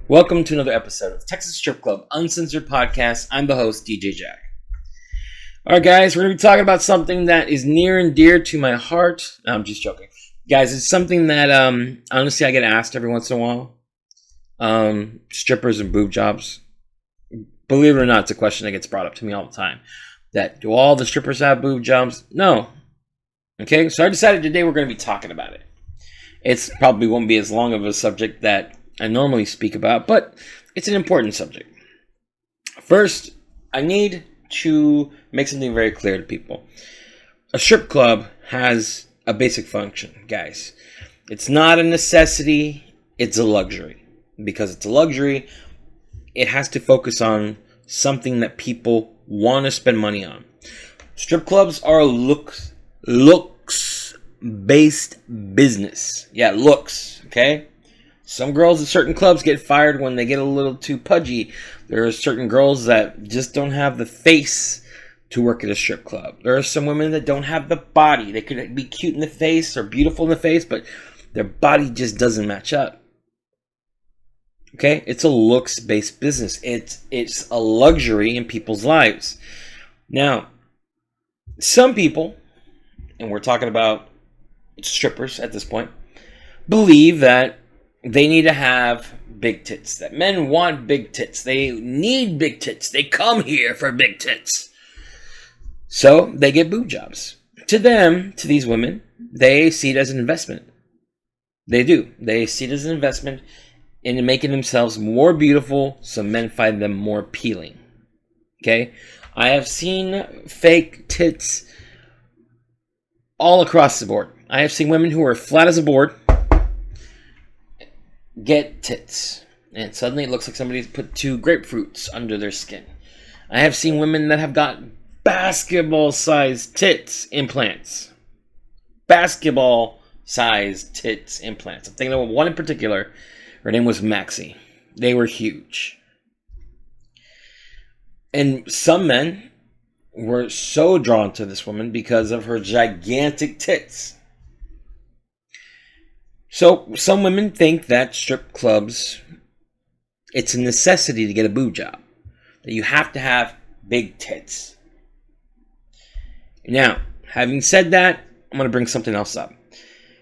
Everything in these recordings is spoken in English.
Welcome to another episode of Texas Strip Club Uncensored Podcast. I'm the host, DJ Jack. Alright guys, we're going to be talking about something that is near and dear to my heart. No, I'm just joking. Guys, it's something that honestly I get asked every once in a while. Strippers and boob jobs. Believe it or not, it's a question that gets brought up to me all the time. That, do all the strippers have boob jobs? No. Okay, so I decided today we're going to be talking about it. It's probably won't be as long of a subject that I normally speak about, but it's an important subject. First, I need to make something very clear to people. A strip club has a basic function, guys. It's not a necessity, it's a luxury. Because it's a luxury, it has to focus on something that people want to spend money on. Strip clubs are a looks-based business. Yeah, looks, okay? Some girls at certain clubs get fired when they get a little too pudgy. There are certain girls that just don't have the face to work at a strip club. There are some women that don't have the body. They could be cute in the face or beautiful in the face, but their body just doesn't match up. Okay? It's a looks-based business. It's a luxury in people's lives. Now, some people, and we're talking about strippers at this point, believe that they need to have big tits. That men want big tits. They need big tits. They come here for big tits. So they get boob jobs. To them, to these women, they see it as an investment. They do. They see it as an investment in making themselves more beautiful, so men find them more appealing. Okay? I have seen fake tits all across the board. I have seen women who are flat as a board get tits, and suddenly it looks like somebody's put two grapefruits under their skin. I have seen women that have got basketball-sized tits implants. Basketball-sized tits implants. I'm thinking of one in particular. Her name was Maxie. They were huge. And some men were so drawn to this woman because of her gigantic tits. So, some women think that strip clubs, it's a necessity to get a boob job. That you have to have big tits. Now, having said that, I'm going to bring something else up.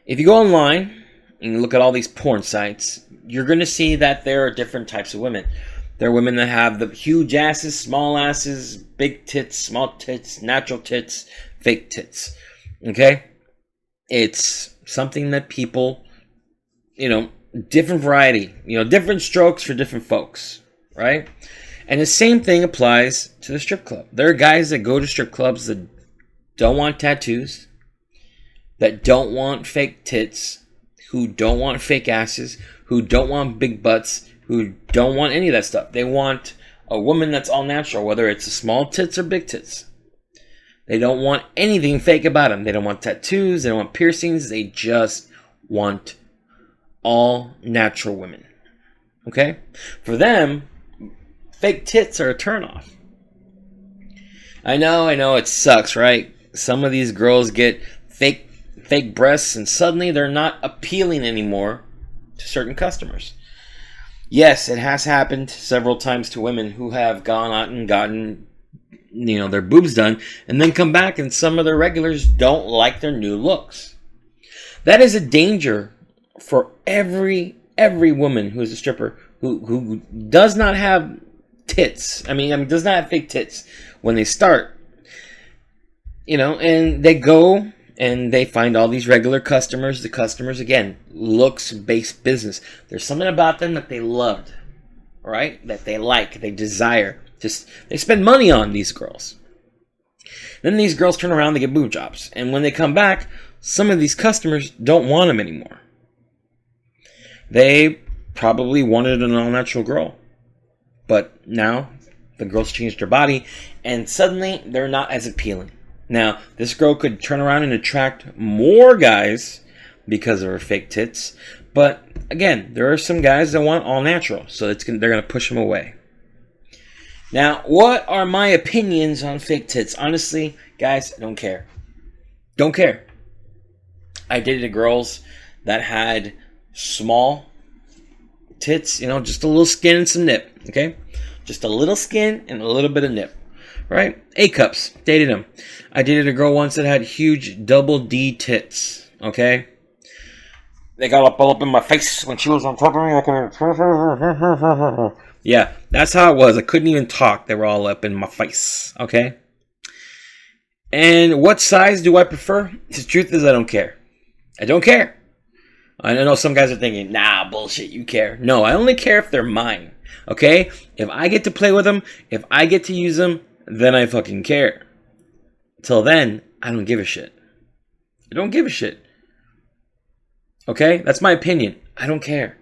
If you go online and you look at all these porn sites, you're going to see that there are different types of women. There are women that have the huge asses, small asses, big tits, small tits, natural tits, fake tits. Okay? It's something that people, different variety, different strokes for different folks, right? And the same thing applies to the strip club. There are guys that go to strip clubs that don't want tattoos, that don't want fake tits, who don't want fake asses, who don't want big butts, who don't want any of that stuff. They want a woman that's all natural, whether it's small tits or big tits. They don't want anything fake about them. They don't want tattoos, they don't want piercings, they just want all natural women. Okay? For them, fake tits are a turnoff. I know, it sucks, right? Some of these girls get fake breasts and suddenly they're not appealing anymore to certain customers. Yes, it has happened several times to women who have gone out and gotten their boobs done and then come back and some of their regulars don't like their new looks. That is a danger for every woman who is a stripper who does not have tits. Does not have fake tits when they start. And they go and they find all these regular customers. The customers, again, looks-based business. There's something about them that they loved, right? That they like, they desire. They spend money on these girls. Then these girls turn around, they get boob jobs. And when they come back, some of these customers don't want them anymore. They probably wanted an all-natural girl. But now, the girl's changed her body, and suddenly, they're not as appealing. Now, this girl could turn around and attract more guys because of her fake tits. But, again, there are some guys that want all-natural, so they're going to push them away. Now, what are my opinions on fake tits? Honestly, guys, I don't care. Don't care. I dated girls that had small tits, just a little skin and some nip, okay? Just a little skin and a little bit of nip, right? A-cups, dated them. I dated a girl once that had huge double D tits, okay? They got all up in my face when she was on top of me. Yeah, that's how it was. I couldn't even talk. They were all up in my face, okay? And what size do I prefer? The truth is I don't care. I don't care. I know some guys are thinking, nah, bullshit, you care. No, I only care if they're mine, okay? If I get to play with them, if I get to use them, then I fucking care. Till then, I don't give a shit. I don't give a shit. Okay? That's my opinion. I don't care.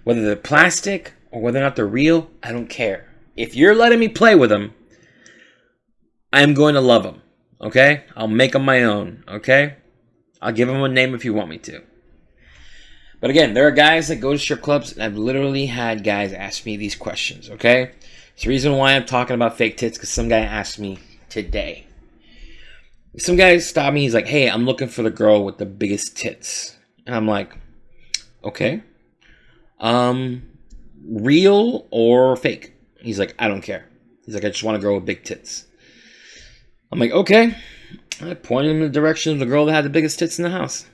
Whether they're plastic or whether or not they're real, I don't care. If you're letting me play with them, I'm going to love them. Okay? I'll make them my own. Okay? I'll give them a name if you want me to. But again, there are guys that go to strip clubs, and I've literally had guys ask me these questions. Okay? It's the reason why I'm talking about fake tits, because some guy asked me today. Some guy stopped me. He's like, hey, I'm looking for the girl with the biggest tits. And I'm like, okay. Real or fake? He's like, I don't care. He's like, I just want a girl with big tits. I'm like, okay. I pointed him in the direction of the girl that had the biggest tits in the house.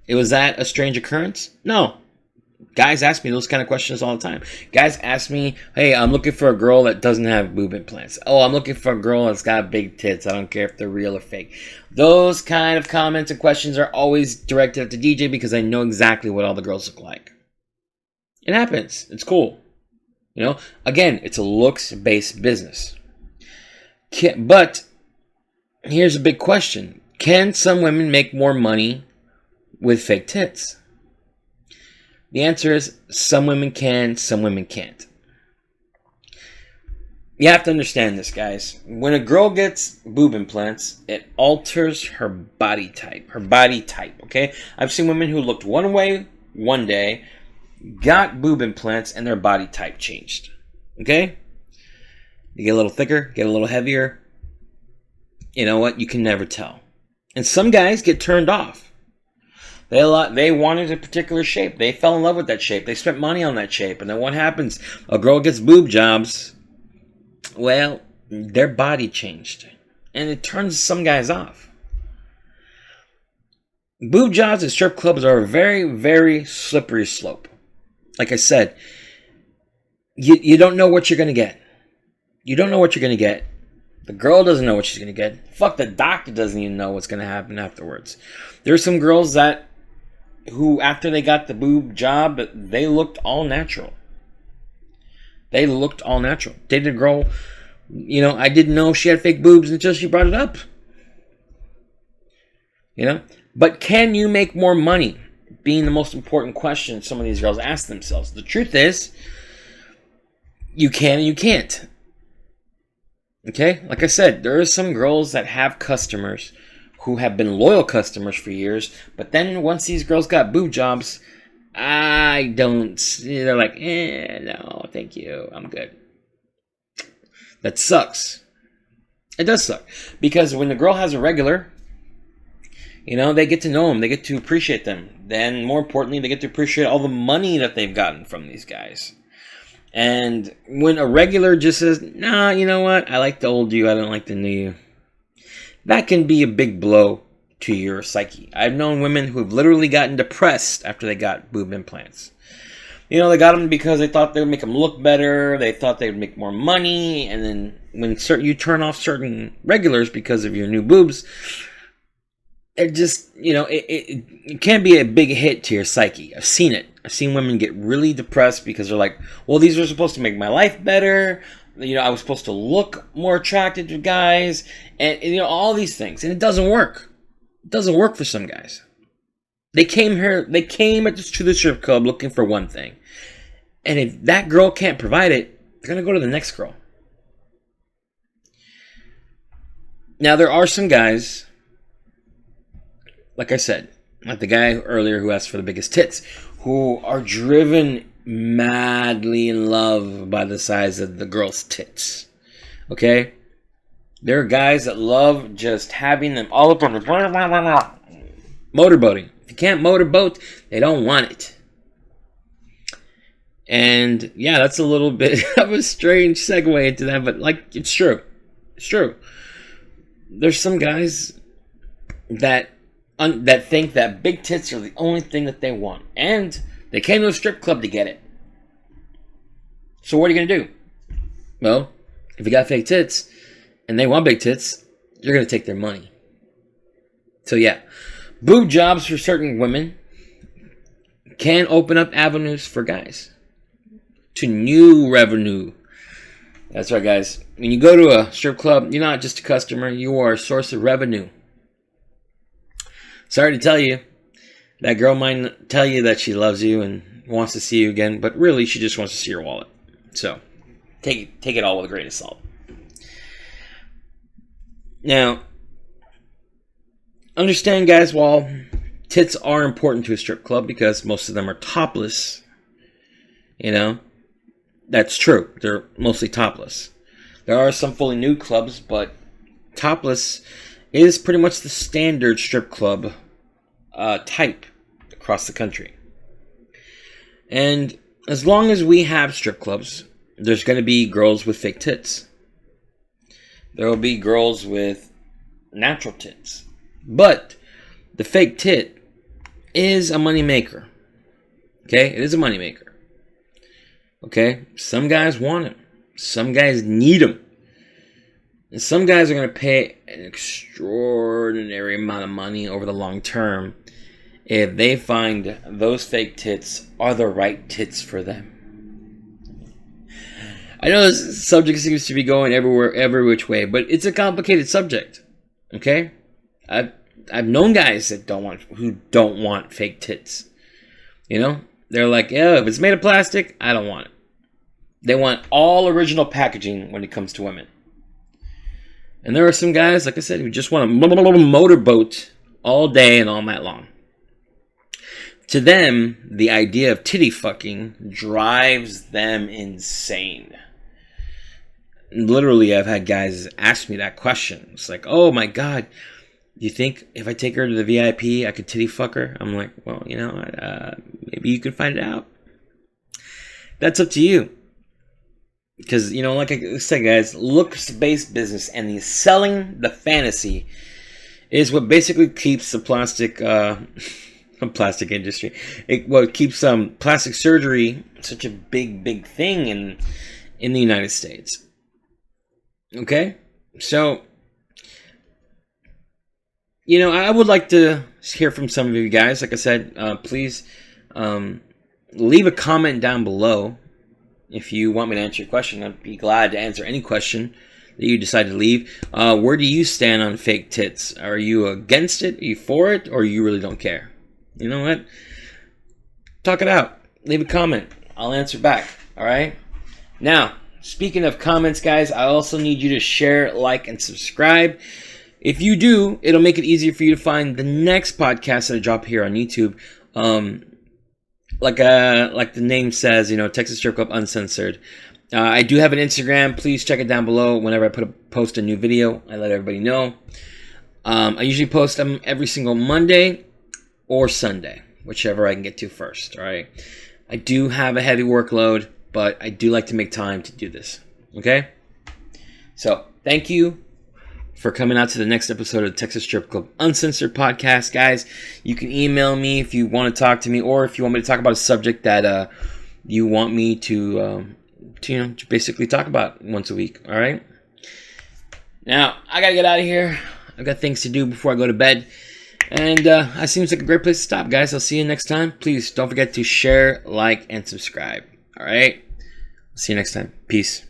Was that a strange occurrence? No. Guys ask me those kind of questions all the time. Guys ask me, hey, I'm looking for a girl that doesn't have boob implants. Oh, I'm looking for a girl that's got big tits. I don't care if they're real or fake. Those kind of comments and questions are always directed at the DJ because I know exactly what all the girls look like. It happens. It's cool. Again, it's a looks-based business. But here's a big question. Can some women make more money with fake tits? The answer is some women can, some women can't. You have to understand this, guys. When a girl gets boob implants, it alters her body type. Okay? I've seen women who looked one way one day, got boob implants, and their body type changed. Okay? You get a little thicker, get a little heavier. You know what? You can never tell. And some guys get turned off. They wanted a particular shape. They fell in love with that shape. They spent money on that shape. And then what happens? A girl gets boob jobs. Well, their body changed. And it turns some guys off. Boob jobs at strip clubs are a very, very slippery slope. Like I said, you don't know what you're going to get. You don't know what you're going to get. The girl doesn't know what she's going to get. Fuck, the doctor doesn't even know what's going to happen afterwards. There's some girls who, after they got the boob job, they looked all natural. Dated a girl, I didn't know she had fake boobs until she brought it up. But can you make more money? Being the most important question some of these girls ask themselves. The truth is, you can and you can't. Okay? Like I said, there are some girls that have customers who have been loyal customers for years, but then once these girls got boob jobs, they're like, no, thank you, I'm good. That sucks. It does suck. Because when the girl has a regular, they get to know them, they get to appreciate them. Then, more importantly, they get to appreciate all the money that they've gotten from these guys. And when a regular just says, nah, you know what, I like the old you, I don't like the new you, that can be a big blow to your psyche. I've known women who've literally gotten depressed after they got boob implants. They got them because they thought they would make them look better, they thought they would make more money, and then when you turn off certain regulars because of your new boobs, it just, it can be a big hit to your psyche. I've seen it. I've seen women get really depressed because they're like, well, these are supposed to make my life better. I was supposed to look more attractive to guys, and all these things, and it doesn't work. It doesn't work for some guys. They came to the strip club looking for one thing, and if that girl can't provide it, they're gonna go to the next girl. Now there are some guys, like I said, like the guy earlier who asked for the biggest tits, who are driven madly in love by the size of the girl's tits. Okay? There are guys that love just having them all up on the motorboating. If you can't motorboat, they don't want it. And yeah, that's a little bit of a strange segue into that, but like, it's true. It's true. There's some guys that that think that big tits are the only thing that they want, and they came to a strip club to get it. So what are you gonna do? Well, if you got fake tits and they want big tits, you're gonna take their money. So yeah, boob jobs for certain women can open up avenues for guys to new revenue. That's right, guys. When you go to a strip club, you're not just a customer, you are a source of revenue. Sorry to tell you, that girl might tell you that she loves you and wants to see you again, but really she just wants to see your wallet. So take it all with a grain of salt. Now, understand, guys, while tits are important to a strip club because most of them are topless, you know, that's true. They're mostly topless. There are some fully nude clubs, but topless is pretty much the standard strip club type across the country. And as long as we have strip clubs, there's going to be girls with fake tits. There will be girls with natural tits. But the fake tit is a moneymaker. Okay? It is a moneymaker. Okay? Some guys want them. Some guys need them. And some guys are going to pay an extraordinary amount of money over the long term if they find those fake tits are the right tits for them. I know this subject seems to be going everywhere, every which way, but it's a complicated subject. Okay? I've known guys that who don't want fake tits. You know? They're like, yeah, if it's made of plastic, I don't want it. They want all original packaging when it comes to women. And there are some guys, like I said, who just want to motorboat all day and all night long. To them, the idea of titty fucking drives them insane. Literally, I've had guys ask me that question. It's like, oh my God, do you think if I take her to the VIP, I could titty fuck her? I'm like, well, you know, maybe you can find out. That's up to you. Because, you know, like I said, guys, looks-based business and the selling the fantasy is what basically keeps the plastic industry. What keeps plastic surgery such a big thing in the United States. Okay? So, you know, I would like to hear from some of you guys. Like I said, please leave a comment down below. If you want me to answer your question, I'd be glad to answer any question that you decide to leave. Where do you stand on fake tits? Are you against it? Are you for it? Or you really don't care? You know what? Talk it out. Leave a comment. I'll answer back. All right? Now, speaking of comments, guys, I also need you to share, like, and subscribe. If you do, it'll make it easier for you to find the next podcast that I drop here on YouTube. Like the name says, you know, Texas Strip Club Uncensored. I do have an Instagram. Please check it down below. Whenever I post a new video, I let everybody know. I usually post them every single Monday or Sunday, whichever I can get to first. All right. I do have a heavy workload, but I do like to make time to do this. Okay. So thank you for coming out to the next episode of the Texas Strip Club Uncensored podcast, guys. You can email me if you want to talk to me, or if you want me to talk about a subject that you want me to basically talk about once a week. All right. Now I gotta get out of here. I've got things to do before I go to bed, and that seems like a great place to stop, guys. I'll see you next time. Please don't forget to share, like, and subscribe. All right. See you next time. Peace.